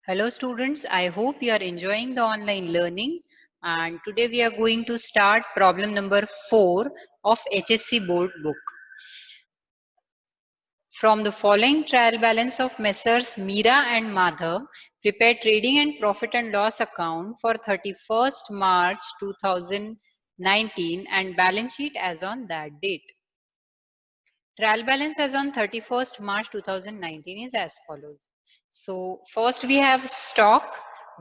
Hello students, I hope you are enjoying the online learning, and today we are going to start problem number 4 of HSC board book. From the following trial balance of Messrs. Meera and Madhav, prepare trading and profit and loss account for 31st March 2019 and balance sheet as on that date. Trial balance as on 31st March 2019 is as follows. So first we have stock.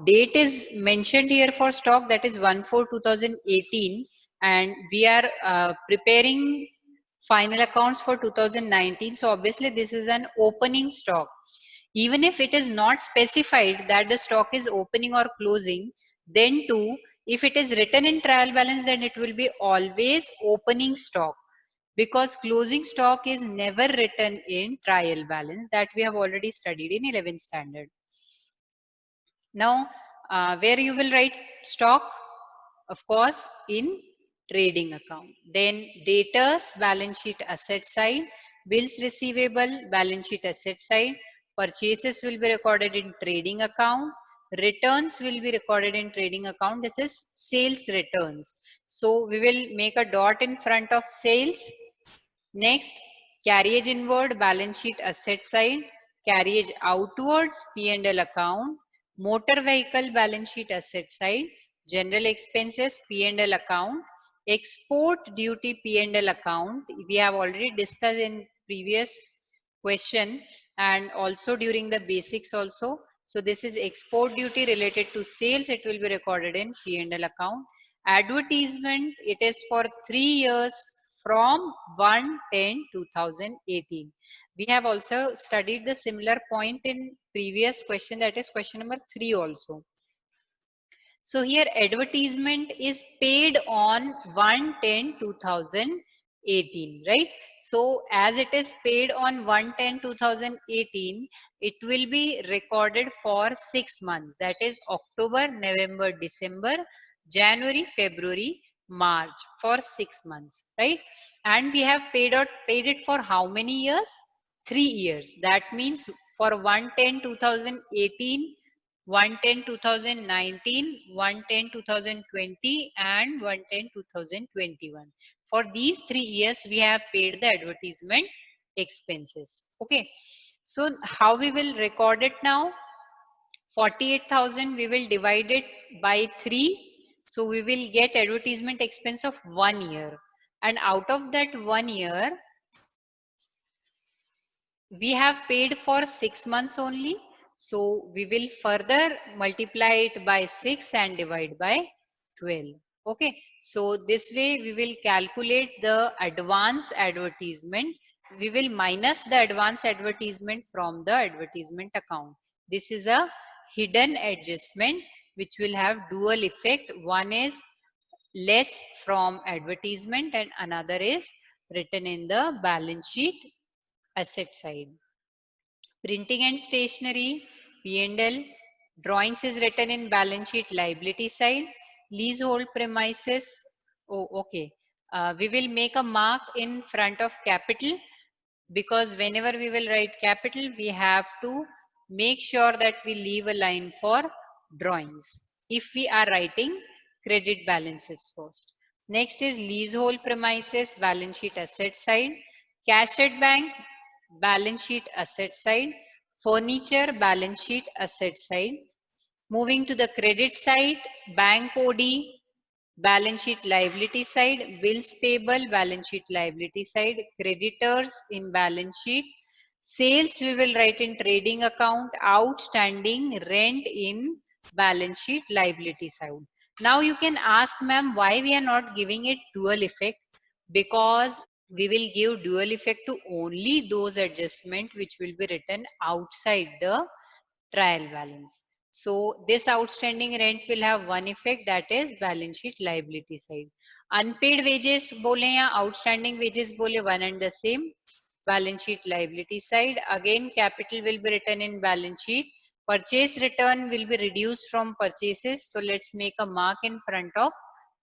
Date is mentioned here for stock, that is 1/4/2018, and we are preparing final accounts for 2019. So obviously this is an opening stock. Even if it is not specified that the stock is opening or closing, then too, if it is written in trial balance, then it will be always opening stock, because closing stock is never written in trial balance, that we have already studied in 11th standard. Now, where you will write stock? Of course, in trading account. Then debtors, balance sheet asset side, bills receivable, balance sheet asset side, purchases will be recorded in trading account, returns will be recorded in trading account. This is sales returns. So we will make a dot in front of sales. Next, carriage inward, balance sheet asset side, carriage outwards, P&L account, motor vehicle, balance sheet asset side, general expenses, P&L account, export duty, P&L account. We have already discussed in previous question and also during the basics also. So this is export duty related to sales. It will be recorded in P&L account. Advertisement, it is for 3 years from 1/10/2018. We have also studied the similar point in previous question, that is question number 3 also. So here advertisement is paid on 1/10/2018, right? So as it is paid on 1/10/2018, it will be recorded for 6 months, that is October, November, December, January, February, March, for 6 months, right? And we have paid it for how many years? 3 years. That means for 1/10/2018, 1/10/2019, 1/10/2020, and 1/10/2021. For these 3 years, we have paid the advertisement expenses. Okay. So how we will record it now? 48,000, we will divide it by 3. So we will get advertisement expense of 1 year. And out of that 1 year, we have paid for 6 months only. So we will further multiply it by 6 and divide by 12. Okay. So this way we will calculate the advance advertisement. We will minus the advance advertisement from the advertisement account. This is a hidden adjustment which will have dual effect. One is less from advertisement and another is written in the balance sheet asset side. Printing and stationery, P&L. Drawings is written in balance sheet liability side. Leasehold premises. Oh, okay. We will make a mark in front of capital, because whenever we will write capital, we have to make sure that we leave a line for drawings if we are writing credit balances first. Next is leasehold premises, balance sheet asset side. Cash at bank, balance sheet asset side. Furniture, balance sheet asset side. Moving to the credit side, bank OD, balance sheet liability side, bills payable, balance sheet liability side, creditors in balance sheet, sales we will write in trading account, outstanding rent in balance sheet liability side. Now you can ask, ma'am, why we are not giving it dual effect? Because we will give dual effect to only those adjustments which will be written outside the trial balance. So this outstanding rent will have one effect, that is balance sheet liability side. Unpaid wages bole ya outstanding wages bole, one and the same. Balance sheet liability side. Again capital will be written in balance sheet. Purchase return will be reduced from purchases. So let's make a mark in front of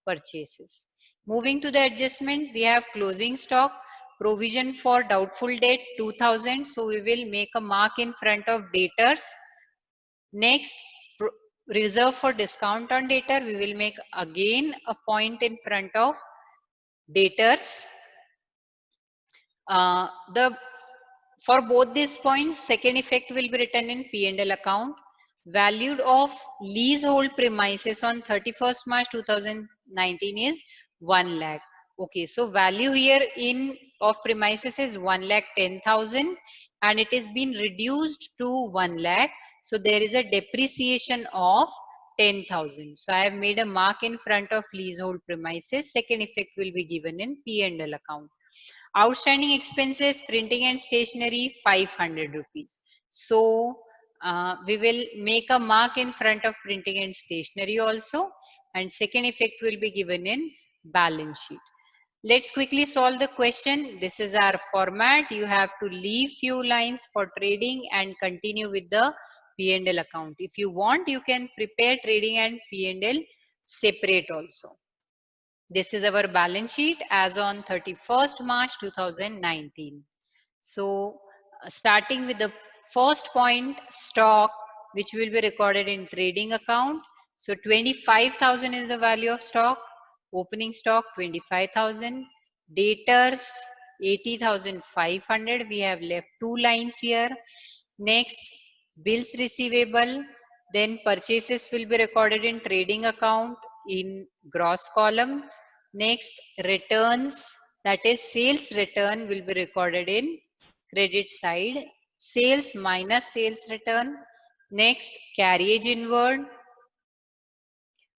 purchases. Moving to the adjustment, we have closing stock. Provision for doubtful debt 2000. So we will make a mark in front of debtors. Next, reserve for discount on debtor, we will make again a point in front of debtors. The For both these points, second effect will be written in P&L account. Valued of leasehold premises on 31st March 2019 is 1 lakh. Okay, so value here in of premises is 1,10,000 and it is been reduced to 1 lakh. So there is a depreciation of 10,000. So I have made a mark in front of leasehold premises. Second effect will be given in P&L account. Outstanding expenses, printing and stationery, 500 rupees. So we will make a mark in front of printing and stationery also, and second effect will be given in balance sheet. Let's quickly solve the question. This is our format. You have to leave few lines for trading and continue with the P&L account. If you want, you can prepare trading and P&L separate also. This is our balance sheet as on 31st March 2019. So starting with the first point, stock, which will be recorded in trading account. So 25,000 is the value of stock. Opening stock 25,000. Debtors 80,500. We have left two lines here. Next, bills receivable. Then purchases will be recorded in trading account in gross column. Next, returns, that is sales return, will be recorded in credit side. Sales minus sales return. Next, carriage inward.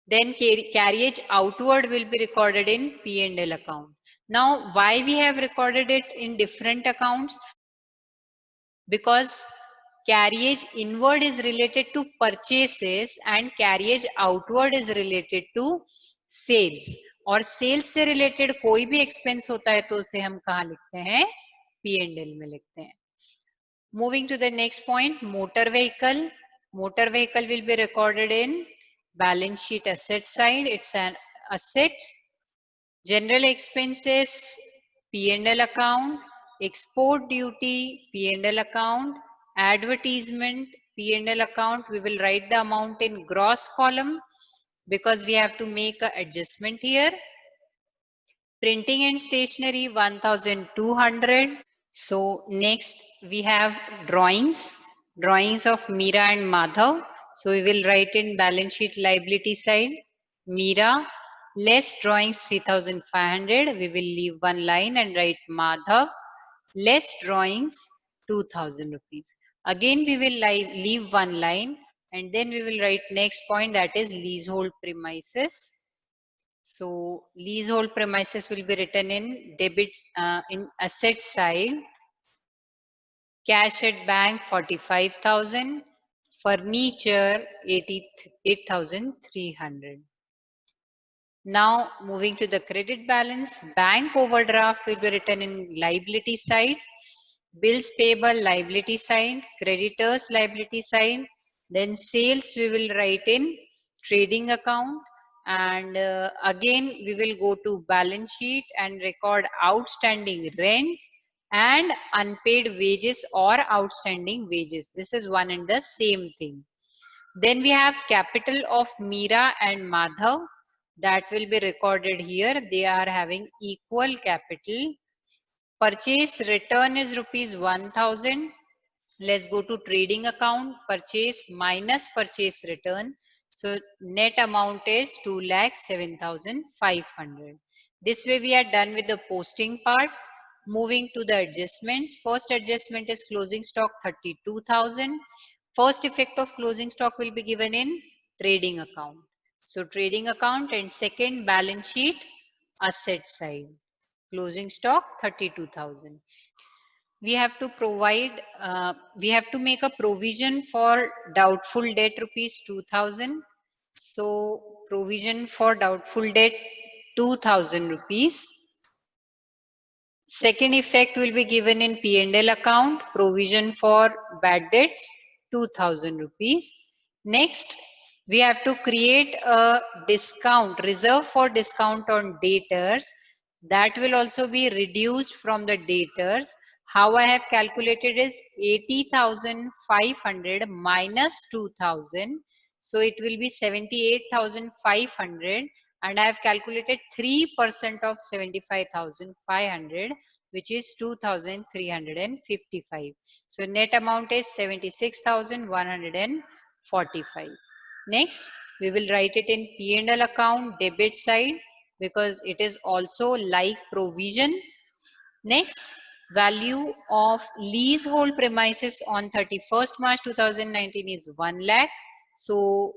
Then carriage outward will be recorded in P&L account. Now, why we have recorded it in different accounts? Because carriage inward is related to purchases and carriage outward is related to sales. और sales से related कोई भी expense होता है तो उसे हम कहाँ लिखते हैं? P&L में लिखते हैं. Moving to the next point, motor vehicle. Motor vehicle will be recorded in balance sheet asset side. It's an asset. General expenses, P&L account. Export duty, P&L account. Advertisement, P&L account. We will write the amount in gross column because we have to make an adjustment here. Printing and stationery 1,200. So next we have drawings of Meera and Madhav. So we will write in balance sheet liability side, Meera less drawings 3,500. We will leave one line and write Madhav less drawings 2,000 rupees. Again we will leave one line and then we will write next point, that is leasehold premises. So leasehold premises will be written in debits in asset side. Cash at bank 45,000. Furniture 88,300. Now moving to the credit balance, bank overdraft will be written in liability side. Bills payable liability side, creditors liability side. Then sales we will write in trading account, and again we will go to balance sheet and record outstanding rent and unpaid wages or outstanding wages. This is one and the same thing. Then we have capital of Meera and Madhav, that will be recorded here. They are having equal capital. Purchase return is rupees 1,000. Let's go to trading account. Purchase minus purchase return. So net amount is 2,07,500. This way we are done with the posting part. Moving to the adjustments. First adjustment is closing stock 32,000. First effect of closing stock will be given in trading account. So trading account, and second balance sheet asset side. Closing stock 32,000. We have to make a provision for doubtful debt rupees 2,000. So provision for doubtful debt 2,000 rupees. Second effect will be given in P&L account, provision for bad debts 2,000 rupees. Next, we have to create a discount, reserve for discount on debtors. That will also be reduced from the debtors. How I have calculated is 80,500 minus 2,000. So it will be 78,500, and I have calculated 3% of 75,500, which is 2,355. So net amount is 76,145. Next, we will write it in P&L account debit side because it is also like provision. Next, value of leasehold premises on 31st March 2019 is 1 lakh. So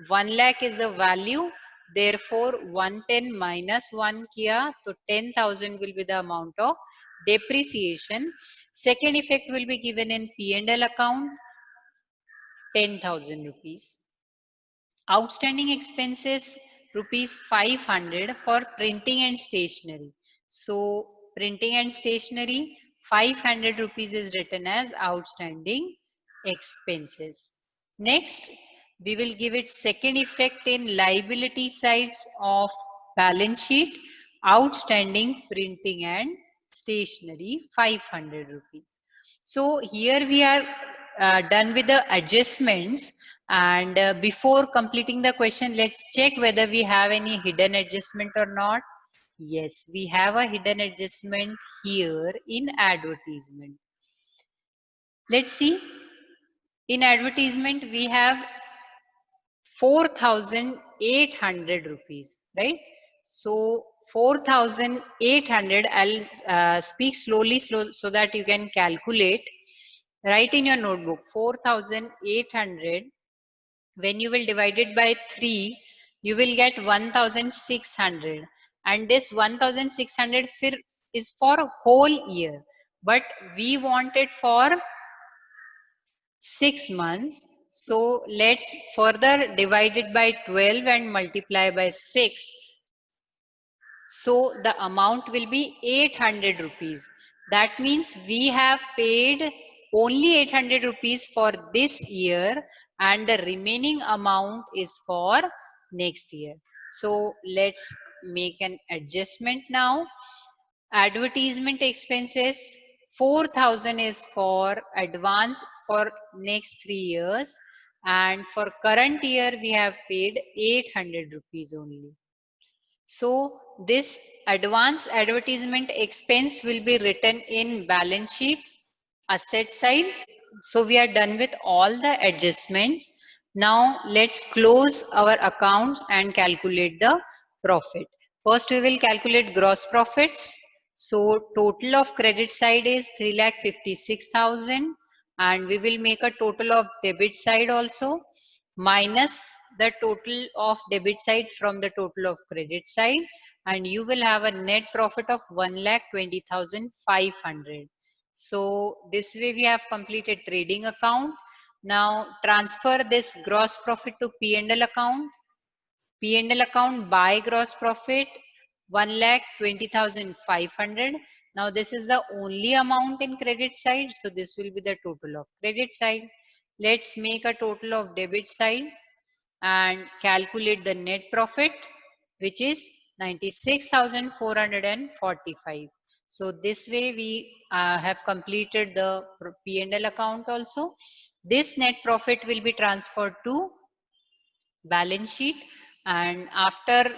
1 lakh is the value. Therefore, 110 minus 1 kiya, so 10,000 will be the amount of depreciation. Second effect will be given in P&L account, 10,000 rupees. Outstanding expenses rupees 500 for printing and stationery. So printing and stationery 500 rupees is written as outstanding expenses. Next, we will give it second effect in liability sides of balance sheet. Outstanding printing and stationery 500 rupees. So here we are done with the adjustments, and before completing the question, let's check whether we have any hidden adjustment or not. Yes, we have a hidden adjustment here in advertisement. Let's see. In advertisement, we have 4,800 rupees, right? So 4,800, I'll speak slowly so that you can calculate. Write in your notebook 4,800. When you will divide it by 3, you will get 1,600, and this 1,600 is for a whole year, but we want it for 6 months. So let's further divide it by 12 and multiply by 6. So the amount will be 800 rupees. That means we have paid only 800 rupees for this year, and the remaining amount is for next year. So let's make an adjustment now. Advertisement expenses 4,000 is for advance for next 3 years, and for current year we have paid 800 rupees only. So this advance advertisement expense will be written in balance sheet asset side. So we are done with all the adjustments. Now let's close our accounts and calculate the profit. First we will calculate gross profits. So total of credit side is 3,56,000, and we will make a total of debit side also, minus the total of debit side from the total of credit side, and you will have a net profit of 1,20,500. So this way we have completed trading account. Now transfer this gross profit to P&L account. P&L account by gross profit 1,20,500. Now this is the only amount in credit side, so this will be the total of credit side. Let's make a total of debit side and calculate the net profit, which is 96,445. So this way we have completed the P&L account also. This net profit will be transferred to balance sheet, and after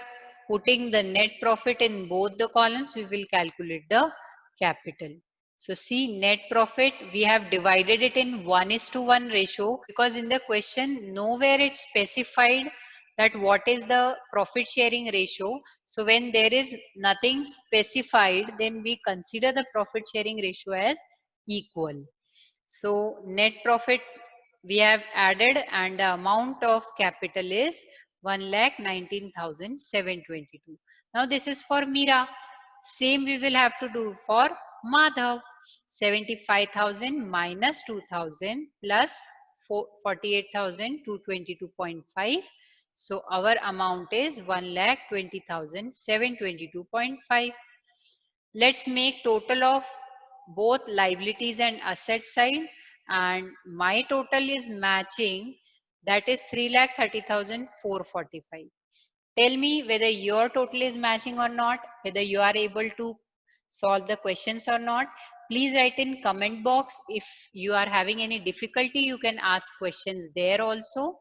putting the net profit in both the columns, we will calculate the capital. So see, net profit, we have divided it in 1:1 ratio because in the question nowhere it's specified that what is the profit sharing ratio. So when there is nothing specified, then we consider the profit sharing ratio as equal. So net profit we have added, and the amount of capital is 1,19,722. Now this is for Meera. Same we will have to do for Madhav. 75,000 minus 2,000 plus 48,222.5. So our amount is 1,20,722.5. Let's make total of both liabilities and asset side, and my total is matching, that is 3,30,445. Tell me whether your total is matching or not, whether you are able to solve the questions or not. please write in comment box. If you are having any difficulty, you can ask questions there also.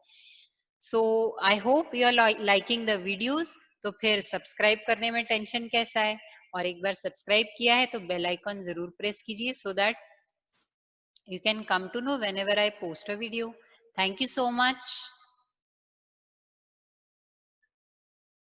So I hope you are liking the videos. तो फिर subscribe करने में tension कैसा है, और एक बार subscribe किया है तो बेल आइकन जरूर प्रेस कीजिए, so that you can come to know whenever I post a video. Thank you so much.